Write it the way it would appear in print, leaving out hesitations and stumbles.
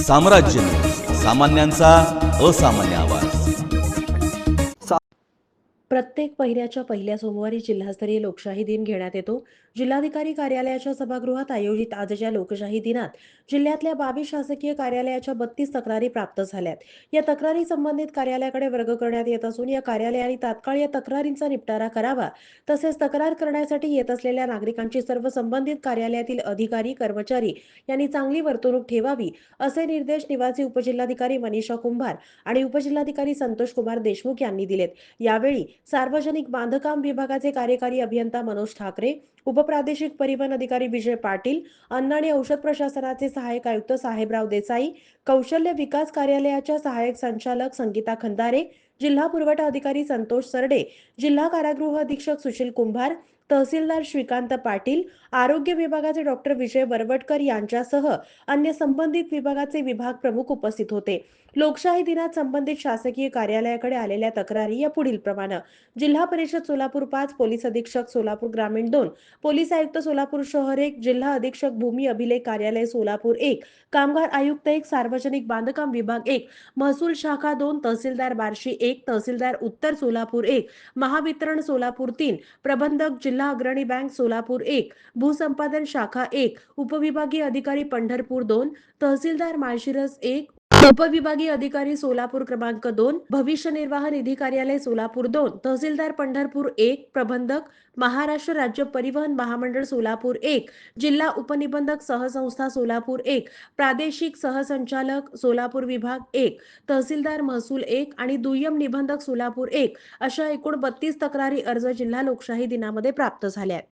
साम्राज्य सामान्यांचा असामान्य आवाज। प्रत्येक महिन्याच्या पहिल्या सोमवारी जिल्हास्तरीय लोकशाही दिन घेण्यात येतो। जिल्हाधिकारी कार्यालयाच्या सभागृहात आयोजित आजच्या लोकशाही दिनात जिल्ह्यातल्या 22 शासकीय कार्यालयाच्या 32 तक्रारी प्राप्त झाल्यात। या तक्रारी संबंधित कार्यालयाकडे वर्ग करण्यात येत असून या कार्यालयाने तात्काळ या तक्रारींचा निपटारा करावा, तसेच तक्रार करण्यासाठी येत असलेल्या नागरिकांची सर्व संबंधित कार्यालयातील अधिकारी कर्मचारी यांनी चांगली वर्तणूक ठेवावी, असे निर्देश निवासी उपजिल्हाधिकारी मनीषा कुंभार आणि उपजिल्हाधिकारी संतोष कुमार देशमुख यांनी दिलेत। यावेळी सार्वजनिक बांधकाम विभागाचे कार्यकारी अभियंता मनोज ठाकरे, उपप्रादेशिक परिवहन अधिकारी विजय पाटील, अन्न आणि औषध प्रशासनाचे सहाय्यक आयुक्त साहेबराव देसाई, कौशल्य विकास कार्यालयाच्या सहाय्यक संचालक संगीता खंदारे, जिल्हा पुरवठा अधिकारी संतोष सरडे, जिल्हा कारागृह अधीक्षक सुशील कुंभार, तहसीलदार श्रीकांत पाटील, आरोग्य विभागाचे डॉक्टर विजय वरवटकर यांच्यासह अन्य संबंधित विभागाचे विभाग प्रमुख उपस्थित होते। लोकशाही दिनात संबंधित शासकीय कार्यालयाकडे आलेल्या तक्रारी या पुढील प्रमाणे: जिल्हा परिषद सोलापूर 5, पोलीस अधीक्षक सोलापूर ग्रामीण 2, पोलीस आयुक्त सोलापूर शहर 1, जिल्हा अधीक्षक भूमी अभिलेख कार्यालय सोलापूर 1, कामगार आयुक्त 1, सार्वजनिक बांधकाम विभाग 1, महसूल शाखा 2, तहसीलदार बार्शी 1, तहसीलदार उत्तर सोलापूर 1, महावितरण सोलापूर 3, प्रबंधक जिल्हा अग्रणी बँक सोलापूर 1, भूसंपादन शाखा 1, उपविभागीय अधिकारी पंढरपूर 2, तहसीलदार माळशिरस 1, उपविभागीय अधिकारी सोलापूर क्रमांक 2, भविष्य निर्वाह निधी कार्यालय सोलापूर 2, तहसीलदार पंढरपूर 1, प्रबंधक महाराष्ट्र राज्य परिवहन महामंडळ सोलापूर 1, जिल्हा उपनिबंधक सहसंस्था सोलापूर 1, प्रादेशिक सहसंचालक सोलापूर विभाग 1, तहसीलदार महसूल 1 आणि दुय्यम निबंधक सोलापूर 1 अशा एकूण 32 तक्रारी अर्ज जिल्हा लोकशाही दिनामध्ये प्राप्त झाल्या।